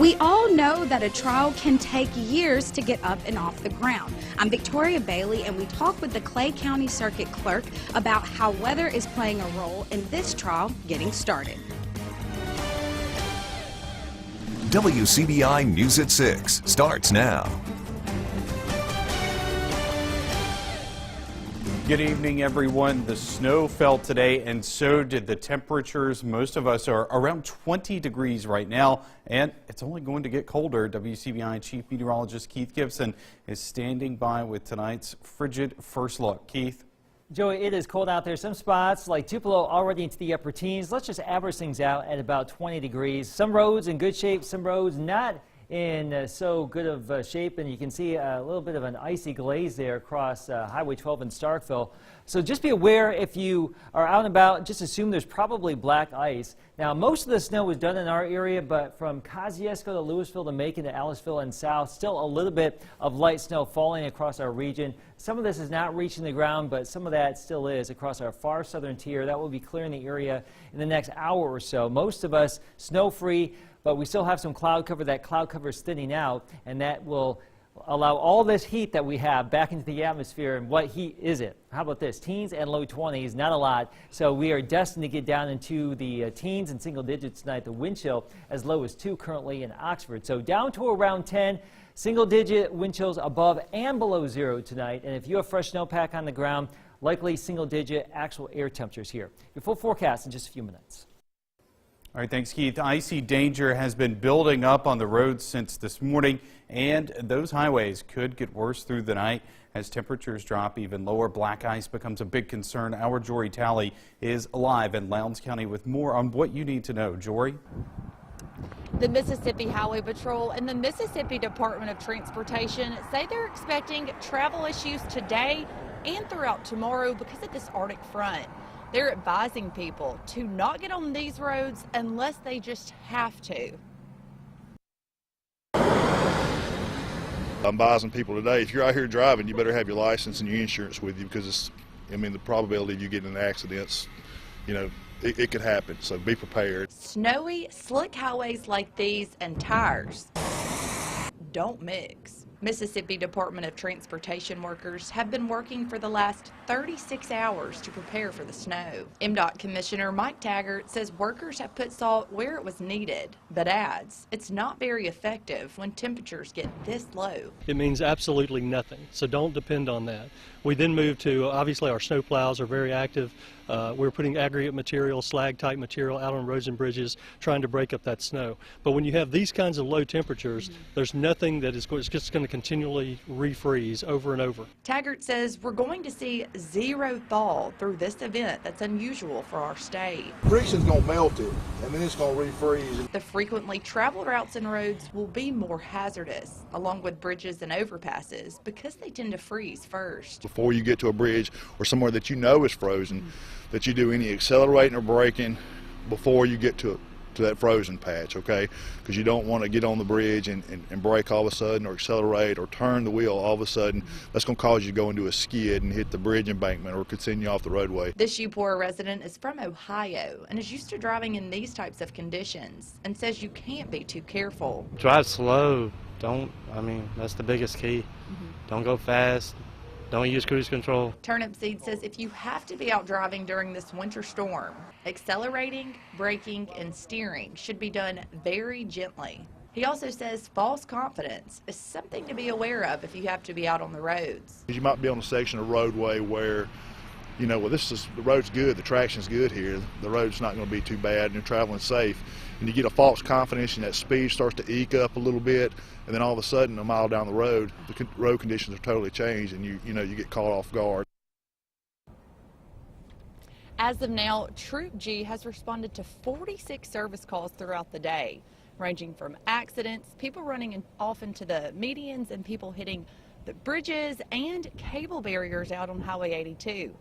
We all know that a trial can take years to get up and off the ground. I'm Victoria Bailey, and we talk with the Clay County Circuit Clerk about how weather is playing a role in this trial getting started. WCBI News at 6 starts now. Good evening, everyone. The snow fell today, and so did the temperatures. Most of us are around 20 degrees right now, and it's only going to get colder. WCBI Chief Meteorologist Keith Gibson is standing by with tonight's frigid first look. Keith? Joey, it is cold out there. Some spots like Tupelo already into the upper teens. Let's just average things out at about 20 degrees. Some roads in good shape, some roads not in so good of shape, and you can see a little bit of an icy glaze there across Highway 12 in Starkville. So just be aware if you are out and about, just assume there's probably black ice. Now, most of the snow was done in our area, but from Kosciuszko to Louisville to Macon to Aliceville and south, still a little bit of light snow falling across our region. Some of this is not reaching the ground, but some of that still is across our far southern tier. That will be clearing the area in the next hour or so. Most of us snow-free, but we still have some cloud cover. That cloud cover is thinning out, and that will allow all this heat that we have back into the atmosphere. And what heat is it? How about this? Teens and low 20s, not a lot. So we are destined to get down into the teens and single digits tonight. The wind chill as low as 2 currently in Oxford. So down to around 10. Single digit wind chills above and below 0 tonight. And if you have fresh snowpack on the ground, likely single digit actual air temperatures here. Your full forecast in just a few minutes. All right, thanks, Keith. Icy danger has been building up on the roads since this morning, and those highways could get worse through the night as temperatures drop even lower. Black ice becomes a big concern. Our Jory Talley is live in Lowndes County with more on what you need to know. Jory? The Mississippi Highway Patrol and the Mississippi Department of Transportation say they're expecting travel issues today and throughout tomorrow because of this Arctic front. They're advising people to not get on these roads unless they just have to. I'm advising people today, if you're out here driving, you better have your license and your insurance with you because the probability of you getting in accidents, it could happen. So be prepared. Snowy, slick highways like these and tires don't mix. Mississippi Department of Transportation workers have been working for the last 36 hours to prepare for the snow. MDOT Commissioner Mike Taggart says workers have put salt where it was needed, but adds it's not very effective when temperatures get this low. It means absolutely nothing, so don't depend on that. We then move to, obviously our snow plows are very active. We're putting aggregate material, slag type material out on roads and bridges trying to break up that snow. But when you have these kinds of low temperatures, there's nothing that is just going to continually refreeze over and over. Taggart says we're going to see 0 thaw through this event that's unusual for our state. Friction's going to melt it, and then it's going to refreeze. The frequently traveled routes and roads will be more hazardous, along with bridges and overpasses, because they tend to freeze first. Before you get to a bridge or somewhere that you know is frozen, that you do any accelerating or braking before you get to that frozen patch, okay? Because you don't want to get on the bridge and brake all of a sudden or accelerate or turn the wheel all of a sudden. That's going to cause you to go into a skid and hit the bridge embankment or continue off the roadway. This Eupora resident is from Ohio and is used to driving in these types of conditions and says you can't be too careful. Drive slow. That's the biggest key. Don't go fast. Don't use cruise control. Turnip Seed says if you have to be out driving during this winter storm, accelerating, braking, and steering should be done very gently. He also says false confidence is something to be aware of if you have to be out on the roads. You might be on a section of roadway where the road's good, the traction's good here, the road's not going to be too bad and you're traveling safe. And you get a false confidence and that speed starts to eke up a little bit, and then all of a sudden a mile down the road, the road conditions are totally changed and you get caught off guard. As of now, Troop G has responded to 46 service calls throughout the day, ranging from accidents, people running off into the medians, and people hitting the bridges and cable barriers out on Highway 82.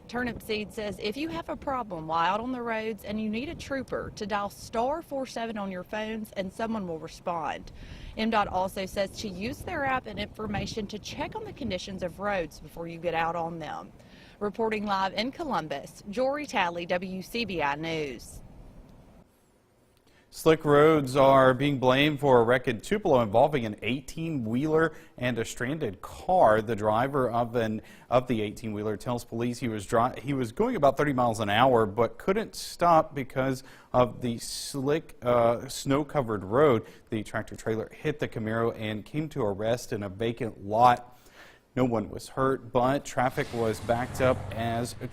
Turnip Seed says if you have a problem while out on the roads and you need a trooper, to dial *47 on your phones and someone will respond. MDOT also says to use their app and information to check on the conditions of roads before you get out on them. Reporting live in Columbus, Jory Talley, WCBI News. Slick roads are being blamed for a wreck in Tupelo involving an 18-wheeler and a stranded car. The driver of the 18-wheeler tells police he was going about 30 miles an hour but couldn't stop because of the slick snow-covered road. The tractor-trailer hit the Camaro and came to a rest in a vacant lot. No one was hurt, but traffic was backed up as a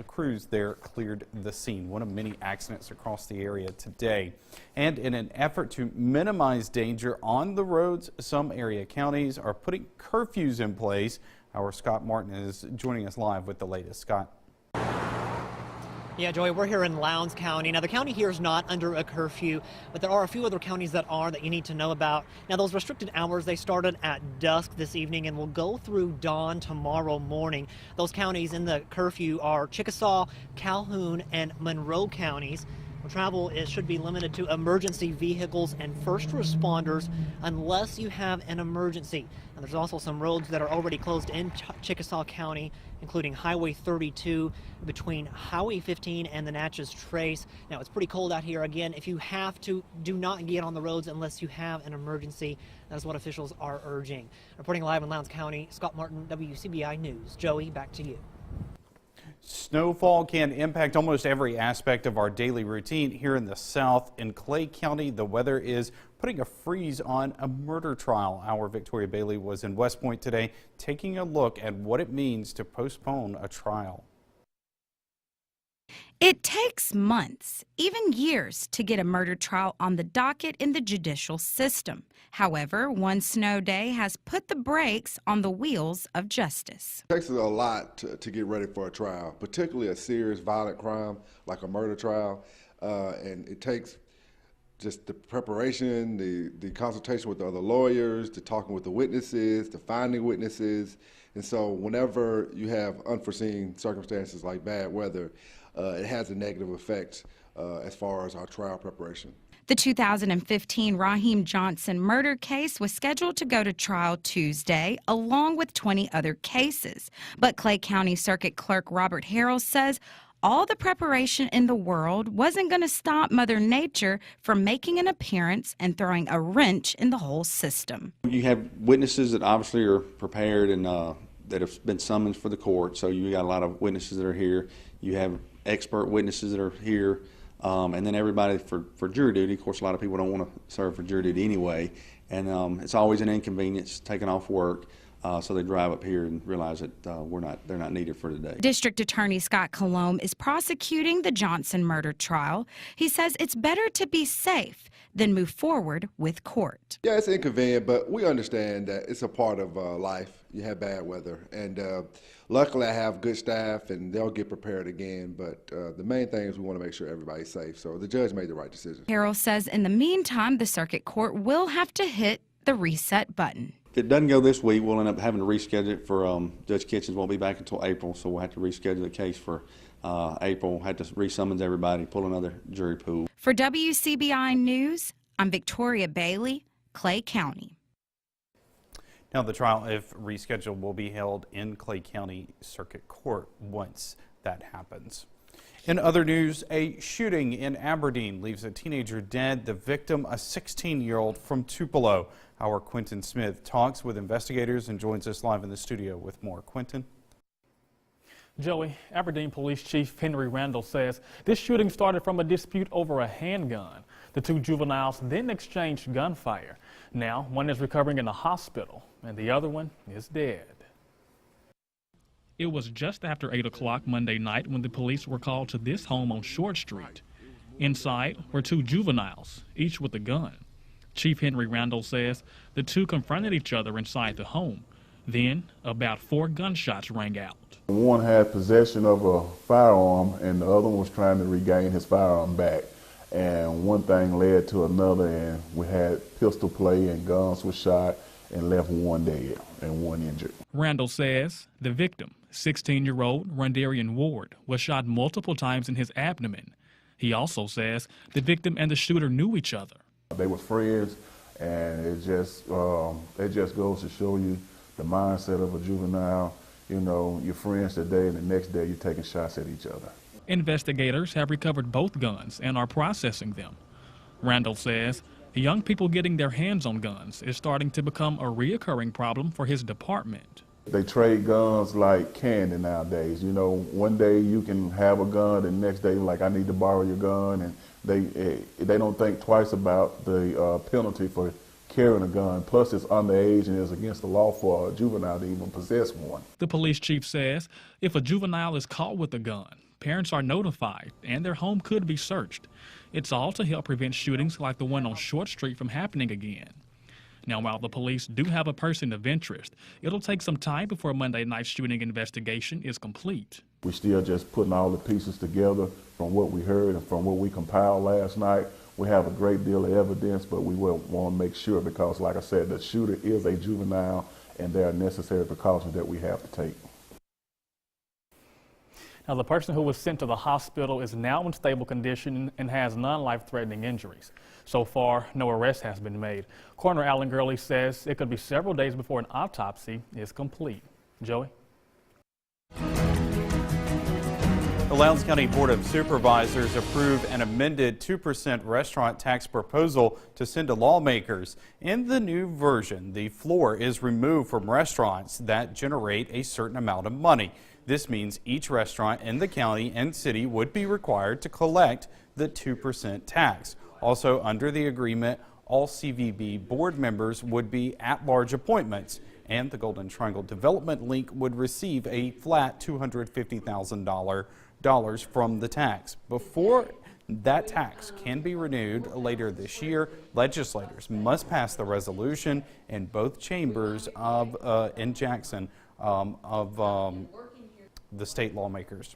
crews there cleared the scene. One of many accidents across the area today. And in an effort to minimize danger on the roads, some area counties are putting curfews in place. Our Scott Martin is joining us live with the latest. Scott. Yeah, Joey, we're here in Lowndes County. Now, the county here is not under a curfew, but there are a few other counties that are that you need to know about. Now, those restricted hours, they started at dusk this evening and will go through dawn tomorrow morning. Those counties in the curfew are Chickasaw, Calhoun, and Monroe counties. Travel should be limited to emergency vehicles and first responders unless you have an emergency. And there's also some roads that are already closed in Chickasaw County, including Highway 32 between Highway 15 and the Natchez Trace. Now, it's pretty cold out here. Again, if you have to, do not get on the roads unless you have an emergency. That is what officials are urging. Reporting live in Lowndes County, Scott Martin, WCBI News. Joey, back to you. Snowfall can impact almost every aspect of our daily routine here in the South. In Clay County, the weather is putting a freeze on a murder trial. Our Victoria Bailey was in West Point today taking a look at what it means to postpone a trial. It takes months, even years, to get a murder trial on the docket in the judicial system. However, one snow day has put the brakes on the wheels of justice. It takes a lot to get ready for a trial, particularly a serious violent crime like a murder trial. And it takes just the preparation, the consultation with the other lawyers, the talking with the witnesses, the finding witnesses. And so whenever you have unforeseen circumstances like bad weather, it has a negative effect as far as our trial preparation. The 2015 Raheem Johnson murder case was scheduled to go to trial Tuesday, along with 20 other cases. But Clay County Circuit Clerk Robert Harrell says all the preparation in the world wasn't going to stop Mother Nature from making an appearance and throwing a wrench in the whole system. You have witnesses that obviously are prepared and that have been summoned for the court, so you got a lot of witnesses that are here. You have expert witnesses that are here, and then everybody for jury duty. Of course, a lot of people don't want to serve for jury duty anyway, and it's always an inconvenience taking off work. So they drive up here and realize that they're not needed for today. District Attorney Scott Colomb is prosecuting the Johnson murder trial. He says it's better to be safe than move forward with court. Yeah, it's inconvenient, but we understand that it's a part of life. You have bad weather, and luckily I have good staff, and they'll get prepared again. But the main thing is we want to make sure everybody's safe. So the judge made the right decision. Harrell says in the meantime, the circuit court will have to hit the reset button. If it doesn't go this week, we'll end up having to reschedule it for Judge Kitchens won't be back until April, so we'll have to reschedule the case for April. We'll have to resummons everybody, pull another jury pool. For WCBI News, I'm Victoria Bailey, Clay County. Now, the trial, if rescheduled, will be held in Clay County Circuit Court once that happens. In other news, a shooting in Aberdeen leaves a teenager dead, the victim a 16-year-old from Tupelo. Our Quentin Smith talks with investigators and joins us live in the studio with more. Quentin? Joey, Aberdeen Police Chief Henry Randall says this shooting started from a dispute over a handgun. The two juveniles then exchanged gunfire. Now, one is recovering in the hospital and the other one is dead. It was just after 8 o'clock Monday night when the police were called to this home on Short Street. Inside were two juveniles, each with a gun. Chief Henry Randall says the two confronted each other inside the home. Then, about 4 gunshots rang out. One had possession of a firearm and the other one was trying to regain his firearm back. And one thing led to another, and we had pistol play and guns were shot and left one dead and one injured. Randall says the victim, 16-year-old Rondarian Ward, was shot multiple times in his abdomen. He also says the victim and the shooter knew each other. They were friends, and it just goes to show you the mindset of a juvenile. You know, you're friends today, and the next day you're taking shots at each other. Investigators have recovered both guns and are processing them. Randall says young people getting their hands on guns is starting to become a reoccurring problem for his department. They trade guns like candy nowadays. You know, one day you can have a gun, and the next day, like, I need to borrow your gun, and they don't think twice about the penalty for carrying a gun. Plus, it's underage and it's against the law for a juvenile to even possess one. The police chief says if a juvenile is caught with a gun, parents are notified and their home could be searched. It's all to help prevent shootings like the one on Short Street from happening again. Now, while the police do have a person of interest, it'll take some time before Monday night's shooting investigation is complete. We're still just putting all the pieces together from what we heard and from what we compiled last night. We have a great deal of evidence, but we will want to make sure because, like I said, the shooter is a juvenile and there are necessary precautions that we have to take. Now, the person who was sent to the hospital is now in stable condition and has non-life-threatening injuries. So far, no arrest has been made. Coroner Alan Gurley says it could be several days before an autopsy is complete. Joey? The Lowndes County Board of Supervisors approved an amended 2% restaurant tax proposal to send to lawmakers. In the new version, the floor is removed from restaurants that generate a certain amount of money. This means each restaurant in the county and city would be required to collect the 2% tax. Also, under the agreement, all CVB board members would be at-large appointments, and the Golden Triangle Development Link would receive a flat $250,000 from the tax. Before that tax can be renewed later this year, legislators must pass the resolution in both chambers of in Jackson the state lawmakers.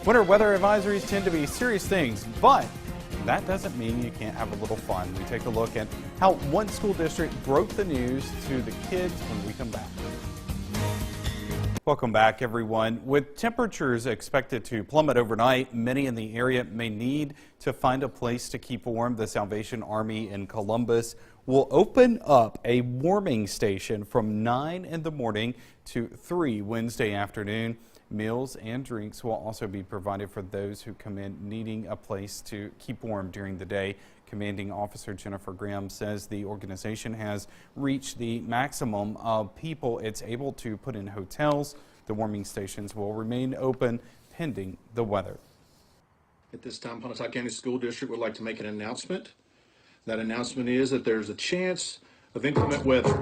Winter weather advisories tend to be serious things, but that doesn't mean you can't have a little fun. We take a look at how one school district broke the news to the kids when we come back. Welcome back, everyone. With temperatures expected to plummet overnight, many in the area may need to find a place to keep warm. The Salvation Army in Columbus will open up a warming station from 9 in the morning to 3 Wednesday afternoon. Meals and drinks will also be provided for those who come in needing a place to keep warm during the day. Commanding Officer Jennifer Graham says the organization has reached the maximum of people it's able to put in hotels. The warming stations will remain open pending the weather. At this time, Pontotoc County School District would like to make an announcement. That announcement is that there's a chance of inclement weather.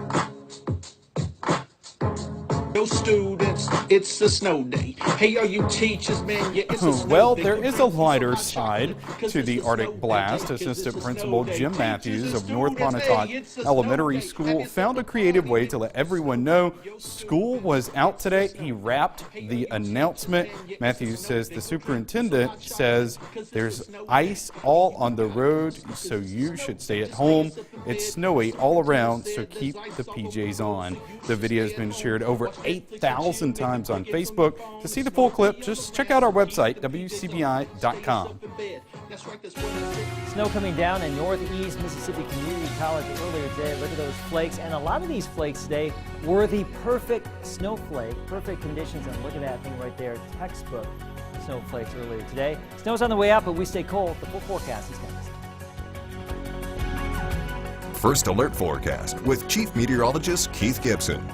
Yo students, it's a snow day. Hey, are you teachers, man? Yeah, it's a snow Well, day. there is a lighter side to the Arctic Blast. Assistant Principal Jim Matthews of North Pontotoc Elementary School found a creative way to let everyone know school was out today. He wrapped the announcement. Matthews says the superintendent says there's ice all on the road, so you should stay at home. It's snowy all around, so keep the PJs on. The video has been shared over 8,000 times on Facebook. To see the full clip, just check out our website, WCBI.com. Snow coming down in Northeast Mississippi Community College earlier today. Look at those flakes. And a lot of these flakes today were the perfect snowflake, perfect conditions. And look at that thing right there, textbook snowflakes earlier today. Snow's on the way out, but we stay cold. The full forecast is next. First Alert Forecast with Chief Meteorologist Keith Gibson.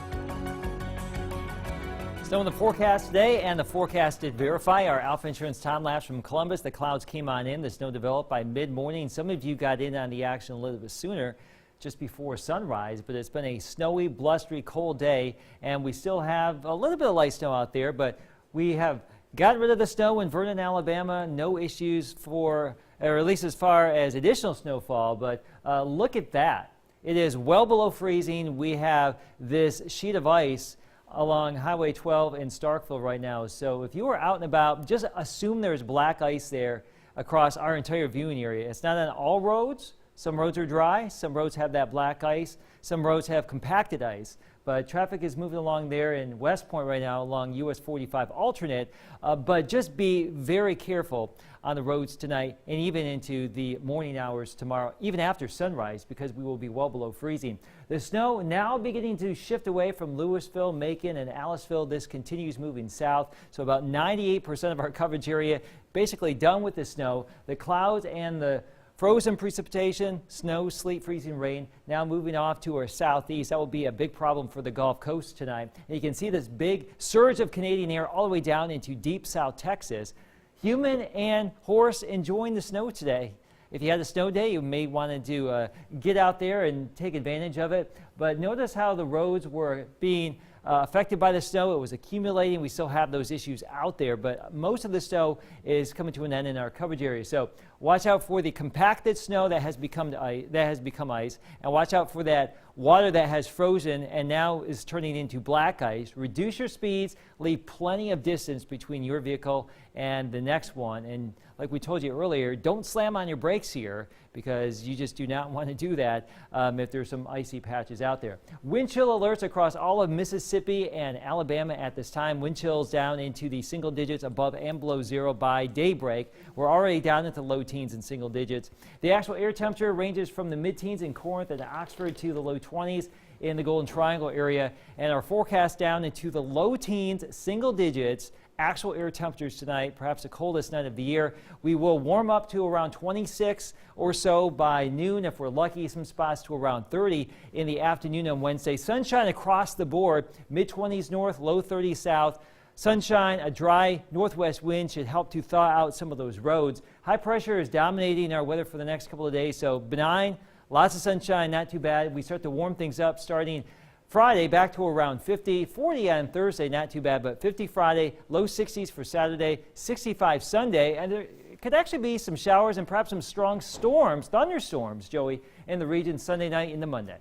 Snow in the forecast today, and the forecast did verify. Our Alpha Insurance time lapse from Columbus. The clouds came on in. The snow developed by mid-morning. Some of you got in on the action a little bit sooner, just before sunrise, but it's been a snowy, blustery, cold day, and we still have a little bit of light snow out there, but we have gotten rid of the snow in Vernon, Alabama. No issues for, or at least as far as additional snowfall, but look at that. It is well below freezing. We have this sheet of ice along Highway 12 in Starkville right now. So if you are out and about, just assume there's black ice there across our entire viewing area. It's not on all roads. Some roads are dry. Some roads have that black ice. Some roads have compacted ice. But traffic is moving along there in West Point right now along US 45 alternate. But just be very careful on the roads tonight and even into the morning hours tomorrow, even after sunrise, because we will be well below freezing. The snow now beginning to shift away from Louisville, Macon, and Aliceville. This continues moving south. So about 98% of our coverage area basically done with the snow. The clouds and the frozen precipitation, snow, sleet, freezing rain, now moving off to our southeast. That will be a big problem for the Gulf Coast tonight. And you can see this big surge of Canadian air all the way down into deep South Texas. Human and horse enjoying the snow today. If you had a snow day, you may want to get out there and take advantage of it. But notice how the roads were being affected by the snow. It was accumulating. We still have those issues out there, but most of the snow is coming to an end in our coverage area. So watch out for the compacted snow that has become ice, and watch out for that water that has frozen and now is turning into black ice. Reduce your speeds, leave plenty of distance between your vehicle and the next one. And like we told you earlier, don't slam on your brakes here because you just do not want to do that if there's some icy patches out there. Wind chill alerts across all of Mississippi and Alabama at this time. Wind chills down into the single digits above and below zero by daybreak. We're already down into low teens and single digits. The actual air temperature ranges from the mid-teens in Corinth and Oxford to the low 20s in the Golden Triangle area, and our forecast down into the low teens, single digits. Actual air temperatures tonight, perhaps the coldest night of the year. We will warm up to around 26 or so by noon. If we're lucky, some spots to around 30 in the afternoon on Wednesday. Sunshine across the board, mid-20s north, low 30s south. Sunshine, a dry northwest wind should help to thaw out some of those roads. High pressure is dominating our weather for the next couple of days, so benign, lots of sunshine, not too bad. We start to warm things up starting Friday back to around 50, 40 on Thursday, not too bad, but 50 Friday, low 60s for Saturday, 65 Sunday, and there could actually be some showers and perhaps some strong storms, thunderstorms, Joey, in the region Sunday night into Monday.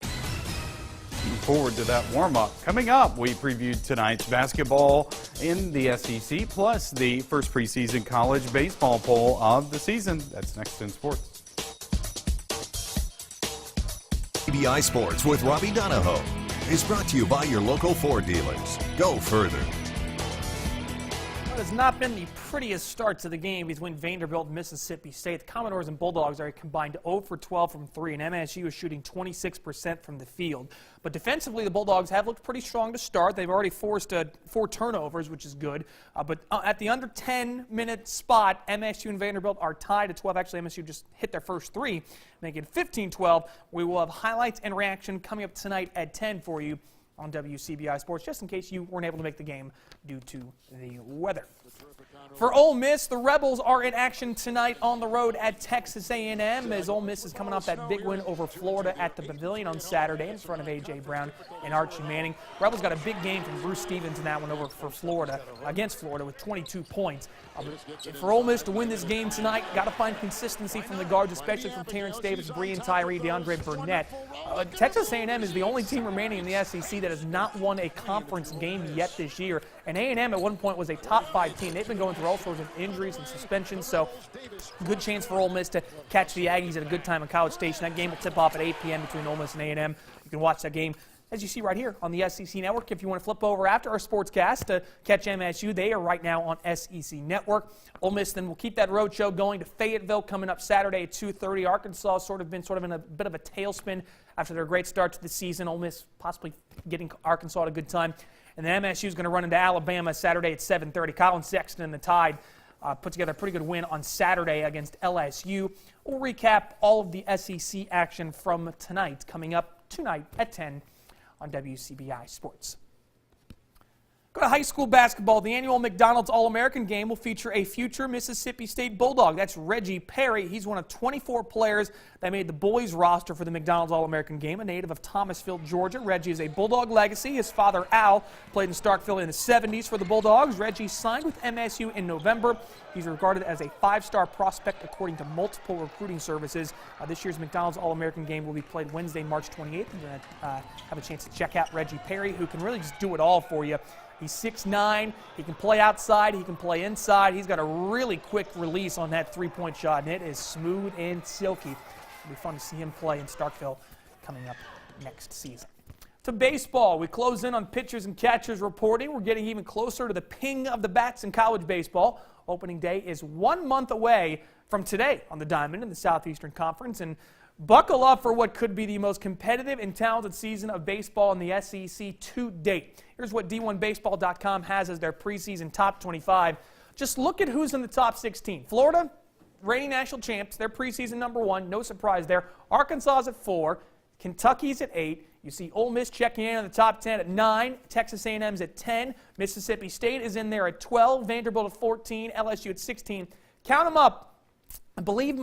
Looking forward to that warm-up. Coming up, we previewed tonight's basketball in the SEC, plus the first preseason college baseball poll of the season. That's next in sports. CBI Sports with Robbie Donahoe is brought to you by your local Ford dealers. Go further. It has not been the prettiest start to the game between Vanderbilt and Mississippi State. The Commodores and Bulldogs are combined 0 for 12 from 3, and MSU is shooting 26% from the field. But defensively, the Bulldogs have looked pretty strong to start. They've already forced 4 turnovers, which is good. But at the under 10-minute spot, MSU and Vanderbilt are tied at 12. Actually, MSU just hit their first 3, making it 15-12. We will have highlights and reaction coming up tonight at 10 for you on WCBI Sports, just in case you weren't able to make the game due to the weather. For Ole Miss, the Rebels are in action tonight on the road at Texas A&M, as Ole Miss is coming off that big win over Florida at the Pavilion on Saturday in front of A.J. Brown and Archie Manning. Rebels got a big game from Bruce Stevens in that one over for Florida, against Florida, with 22 points. For Ole Miss to win this game tonight, got to find consistency from the guards, especially from Terrence Davis, Breon Tyree, DeAndre Burnett. Texas A&M is the only team remaining in the SEC that has not won a conference game yet this year. And A&M at one point was a top 5 team. They've been going through all sorts of injuries and suspensions, so good chance for Ole Miss to catch the Aggies at a good time in College Station. That game will tip off at 8 p.m. between Ole Miss and A&M. You can watch that game, as you see right here, on the SEC Network. If you want to flip over after our sportscast to catch MSU, they are right now on SEC Network. Ole Miss then will keep that road show going to Fayetteville coming up Saturday at 2:30. Arkansas sort of in a bit of a tailspin after their great start to the season. Ole Miss possibly getting Arkansas at a good time. And then MSU is going to run into Alabama Saturday at 7:30. Colin Sexton and the Tide put together a pretty good win on Saturday against LSU. We'll recap all of the SEC action from tonight, coming up tonight at 10 on WCBI Sports. Go to high school basketball. The annual McDonald's All-American Game will feature a future Mississippi State Bulldog. That's Reggie Perry. He's one of 24 players that made the boys roster for the McDonald's All-American Game, a native of Thomasville, Georgia. Reggie is a Bulldog legacy. His father, Al, played in Starkville in the 70s for the Bulldogs. Reggie signed with MSU in November. He's regarded as a 5-star prospect according to multiple recruiting services. This year's McDonald's All-American Game will be played Wednesday, March 28th. You're going to have a chance to check out Reggie Perry, who can really just do it all for you. He's 6'9", he can play outside, he can play inside. He's got a really quick release on that three-point shot, and it is smooth and silky. It'll be fun to see him play in Starkville coming up next season. To baseball, we close in on pitchers and catchers reporting. We're getting even closer to the ping of the bats in college baseball. Opening day is 1 month away from today on the diamond in the Southeastern Conference, and buckle up for what could be the most competitive and talented season of baseball in the SEC to date. Here's what D1Baseball.com has as their preseason top 25. just look at who's in the top 16. Florida, reigning national champs, they're preseason #1, no surprise there. Arkansas is at 4, Kentucky's at 8. You see Ole Miss checking in on the top 10 at 9, Texas A&M's at 10, Mississippi State is in there at 12, Vanderbilt at 14, LSU at 16. Count them up. I believe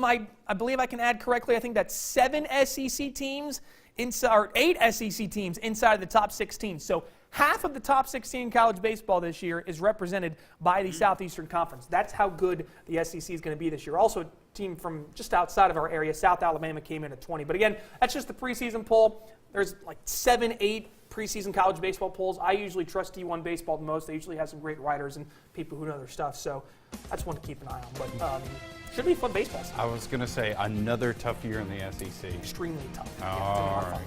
I can add correctly. I think that's 7 SEC teams inside, or 8 SEC teams inside of the top 16. So half of the top 16 in college baseball this year is represented by the Southeastern Conference. That's how good the SEC is going to be this year. Also, a team from just outside of our area, South Alabama, came in at 20. But again, that's just the preseason poll. There's like 7, 8 preseason college baseball polls. I usually trust D1 baseball the most. They usually have some great writers and people who know their stuff. So that's one to keep an eye on. But should be fun baseball season. I was going to say another tough year in the SEC. Extremely tough. All right.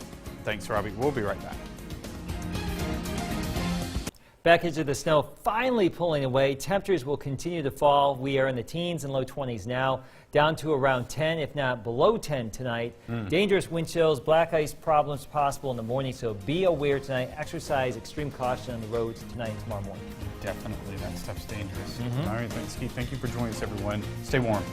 Thanks, Robbie. We'll be right back. Back into the snow, finally pulling away. Temperatures will continue to fall. We are in the teens and low 20s now, down to around 10, if not below 10 tonight. Dangerous wind chills, black ice problems possible in the morning, so be aware tonight. Exercise extreme caution on the roads tonight and tomorrow morning. Definitely. That stuff's dangerous. All right. Thanks, Keith. Thank you for joining us, everyone. Stay warm.